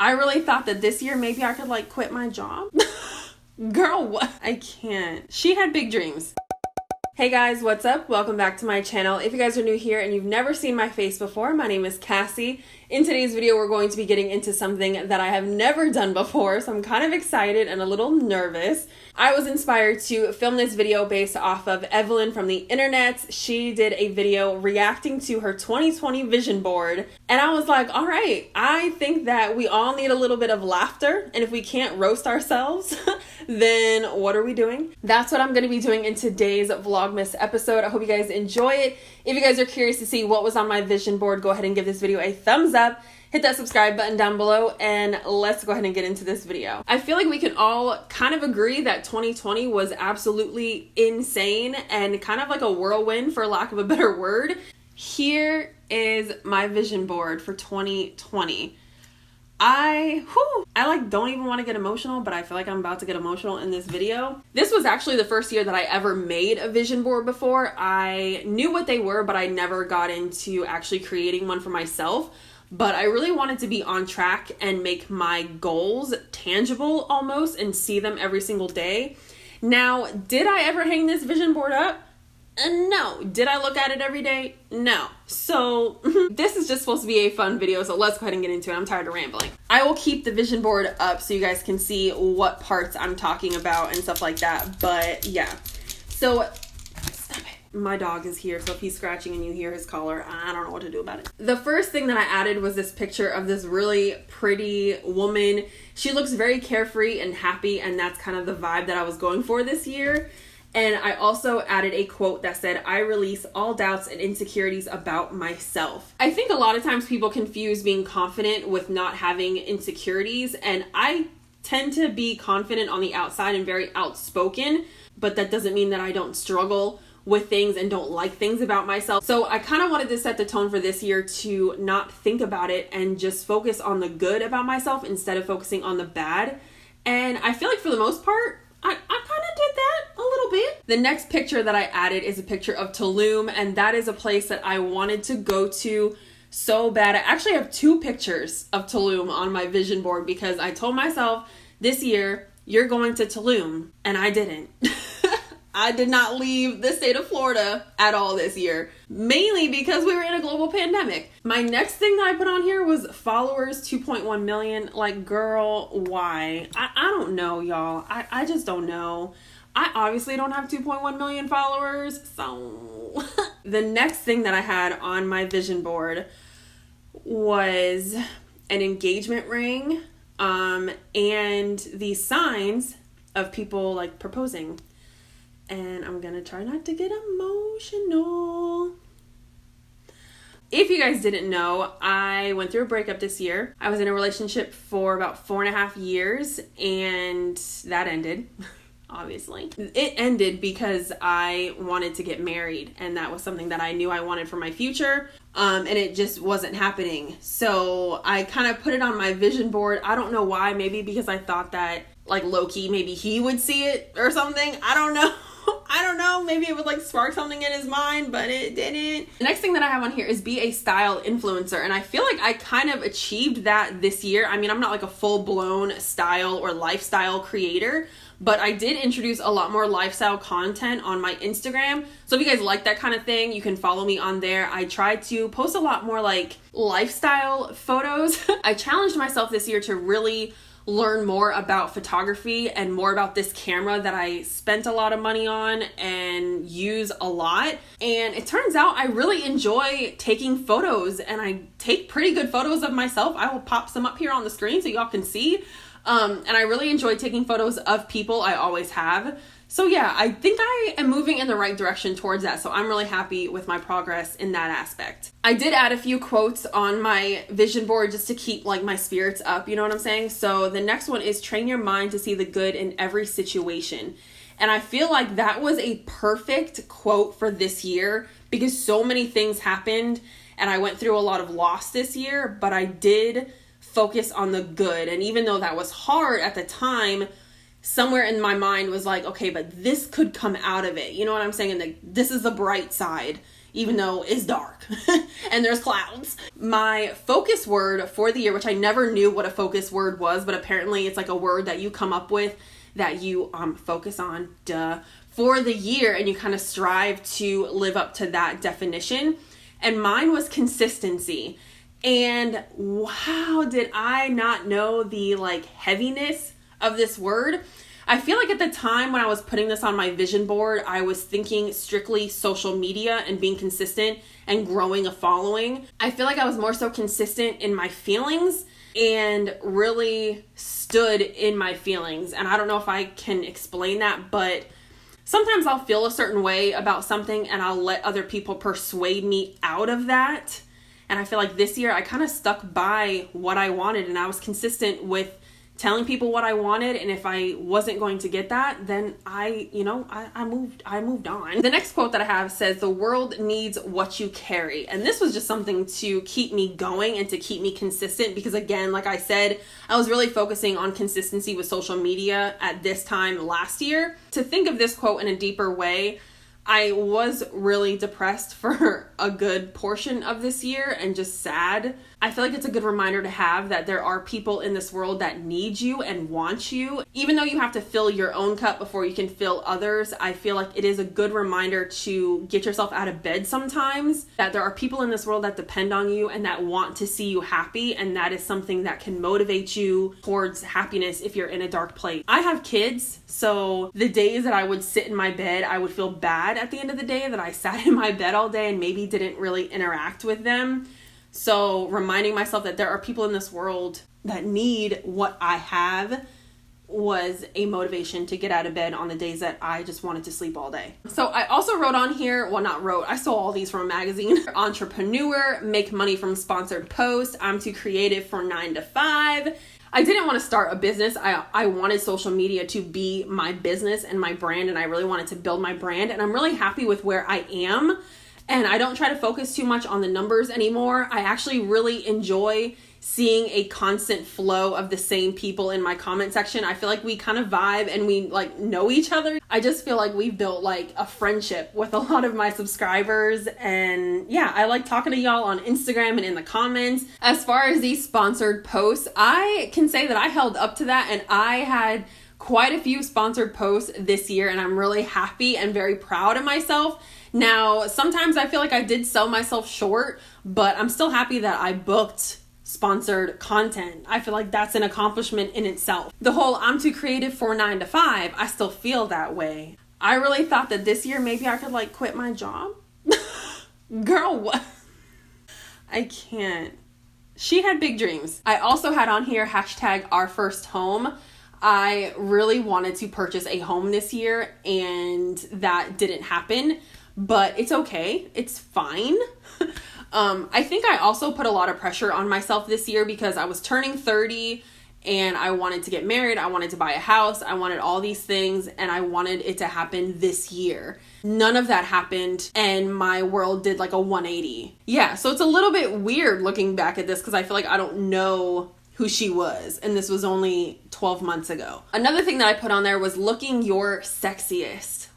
I really thought that this year maybe I could like quit my job. Girl, what? I can't. She had big dreams. Hey guys, what's up? Welcome back to my channel. If you guys are new here and you've never seen my face before, my name is Cassie. In today's video, we're going to be getting into something that I have never done before, so I'm kind of excited and a little nervous. I was inspired to film this video based off of Evelyn from the internet. She did a video reacting to her 2020 vision board, and I was like, all right, I think that we all need a little bit of laughter, and if we can't roast ourselves, then what are we doing? That's what I'm going to be doing in today's VLOGMAS episode. I hope you guys enjoy it. If you guys are curious to see what was on my vision board, go ahead and give this video a thumbs up. Hit that subscribe button down below, and let's go ahead and get into this video. I feel like we can all kind of agree that 2020 was absolutely insane and kind of like a whirlwind, for lack of a better word. Here is my vision board for 2020. I don't even want to get emotional, but I feel like I'm about to get emotional in this video. This was actually the first year that I ever made a vision board before. I knew what they were, but I never got into actually creating one for myself. But I really wanted to be on track and make my goals tangible almost and see them every single day. Now, did I ever hang this vision board up? No. Did I look at it every day? No. So this is just supposed to be a fun video, so let's go ahead and get into it. I'm tired of rambling. I will keep the vision board up so you guys can see what parts I'm talking about and stuff like that. But yeah, so stop it. My dog is here, so if he's scratching and you hear his collar, I don't know what to do about it. The first thing that I added was this picture of this really pretty woman. She looks very carefree and happy, and that's kind of the vibe that I was going for this year. And I also added a quote that said, "I release all doubts and insecurities about myself." I think a lot of times people confuse being confident with not having insecurities. And I tend to be confident on the outside and very outspoken, but that doesn't mean that I don't struggle with things and don't like things about myself. So I kind of wanted to set the tone for this year to not think about it and just focus on the good about myself instead of focusing on the bad. And I feel like for the most part, I kind of did that a little bit. The next picture that I added is a picture of Tulum, and that is a place that I wanted to go to so bad. I actually have two pictures of Tulum on my vision board because I told myself this year, you're going to Tulum, and I didn't. I did not leave the state of Florida at all this year, mainly because we were in a global pandemic. My next thing that I put on here was followers 2.1 million. Like, girl, why? I don't know, y'all. I just don't know. I obviously don't have 2.1 million followers, so. The next thing that I had on my vision board was an engagement ring and these signs of people like proposing. And I'm gonna try not to get emotional. If you guys didn't know, I went through a breakup this year. I was in a relationship for about 4.5 years, and that ended, obviously. It ended because I wanted to get married, and that was something that I knew I wanted for my future, and it just wasn't happening. So I kind of put it on my vision board. I don't know why, maybe because I thought that, like, low-key, maybe he would see it or something. I don't know. Maybe it would like spark something in his mind, but it didn't. The next thing that I have on here is be a style influencer. And I feel like I kind of achieved that this year. I mean, I'm not like a full-blown style or lifestyle creator, but I did introduce a lot more lifestyle content on my Instagram. So if you guys like that kind of thing, you can follow me on there. I tried to post a lot more like lifestyle photos. I challenged myself this year to really learn more about photography and more about this camera that I spent a lot of money on and use a lot. And it turns out I really enjoy taking photos, and I take pretty good photos of myself. I will pop some up here on the screen so y'all can see. And I really enjoy taking photos of people. I always have. So yeah, I think I am moving in the right direction towards that. So I'm really happy with my progress in that aspect. I did add a few quotes on my vision board just to keep like my spirits up. You know what I'm saying? So the next one is train your mind to see the good in every situation. And I feel like that was a perfect quote for this year because so many things happened and I went through a lot of loss this year, but I did focus on the good. And even though that was hard at the time, somewhere in my mind was like, okay, but this could come out of it. You know what I'm saying? And like, this is the bright side. even though it's dark and there's clouds. My focus word for the year, which I never knew what a focus word was, but apparently it's like a word that you come up with that you focus on, for the year, and you kind of strive to live up to that definition. And mine was consistency. And wow, did I not know the like heaviness of this word. I feel like at the time when I was putting this on my vision board, I was thinking strictly social media and being consistent and growing a following. I feel like I was more so consistent in my feelings and really stood in my feelings. And I don't know if I can explain that, but sometimes I'll feel a certain way about something and I'll let other people persuade me out of that. And I feel like this year I kind of stuck by what I wanted, and I was consistent with telling people what I wanted, and if I wasn't going to get that, then I moved on. The next quote that I have says, "The world needs what you carry." And this was just something to keep me going and to keep me consistent, because again, like I said, I was really focusing on consistency with social media at this time last year. To think of this quote in a deeper way, I was really depressed for a good portion of this year and just sad. I feel like it's a good reminder to have that there are people in this world that need you and want you. Even though you have to fill your own cup before you can fill others, I feel like it is a good reminder to get yourself out of bed sometimes, that there are people in this world that depend on you and that want to see you happy, and that is something that can motivate you towards happiness if you're in a dark place. I have kids, so the days that I would sit in my bed, I would feel bad at the end of the day that I sat in my bed all day and maybe didn't really interact with them. So reminding myself that there are people in this world that need what I have was a motivation to get out of bed on the days that I just wanted to sleep all day. So I also wrote on here, well, not wrote, I stole all these from a magazine. Entrepreneur, make money from sponsored posts. I'm too creative for 9 to 5. I didn't want to start a business. I wanted social media to be my business and my brand, and I really wanted to build my brand, and I'm really happy with where I am. And I don't try to focus too much on the numbers anymore. I actually really enjoy seeing a constant flow of the same people in my comment section. I feel like we kind of vibe and we like know each other. I just feel like we've built like a friendship with a lot of my subscribers. And yeah, I like talking to y'all on Instagram and in the comments. As far as these sponsored posts, I can say that I held up to that, and I had quite a few sponsored posts this year, and I'm really happy and very proud of myself. Now, sometimes I feel like I did sell myself short, but I'm still happy that I booked sponsored content. I feel like that's an accomplishment in itself. The whole I'm too creative for 9 to 5, I still feel that way. I really thought that this year maybe I could like quit my job. Girl, what? I can't. She had big dreams. I also had on here hashtag our first home. I really wanted to purchase a home this year, and that didn't happen. But it's okay. It's fine. I think I also put a lot of pressure on myself this year because I was turning 30 and I wanted to get married. I wanted to buy a house. I wanted all these things, and I wanted it to happen this year. None of that happened, and my world did like a 180. Yeah, so it's a little bit weird looking back at this because I feel like I don't know who she was, and this was only 12 months ago. Another thing that I put on there was looking your sexiest.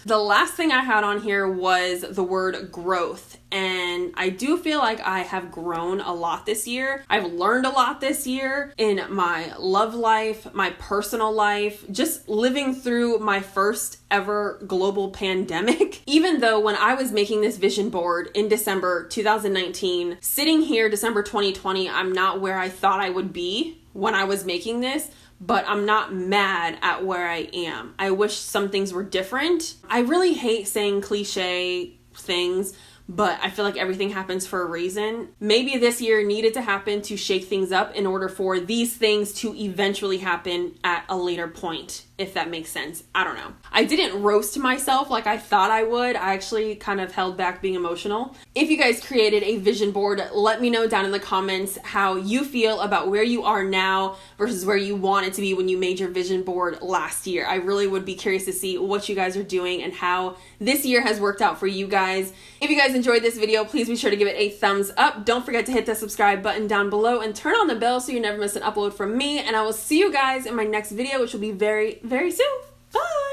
The last thing I had on here was the word growth, and I do feel like I have grown a lot this year. I've learned a lot this year in my love life, my personal life, just living through my first ever global pandemic. Even though when I was making this vision board in December 2019, sitting here December 2020, I'm not where I thought I would be when I was making this. But I'm not mad at where I am. I wish some things were different. I really hate saying cliche things, but I feel like everything happens for a reason. Maybe this year needed to happen to shake things up in order for these things to eventually happen at a later point, if that makes sense. I don't know. I didn't roast myself like I thought I would. I actually kind of held back being emotional. If you guys created a vision board, let me know down in the comments how you feel about where you are now versus where you wanted to be when you made your vision board last year. I really would be curious to see what you guys are doing and how this year has worked out for you guys. If you guys enjoyed this video, please be sure to give it a thumbs up. Don't forget to hit the subscribe button down below and turn on the bell so you never miss an upload from me. And I will see you guys in my next video, which will be very, very soon. Bye!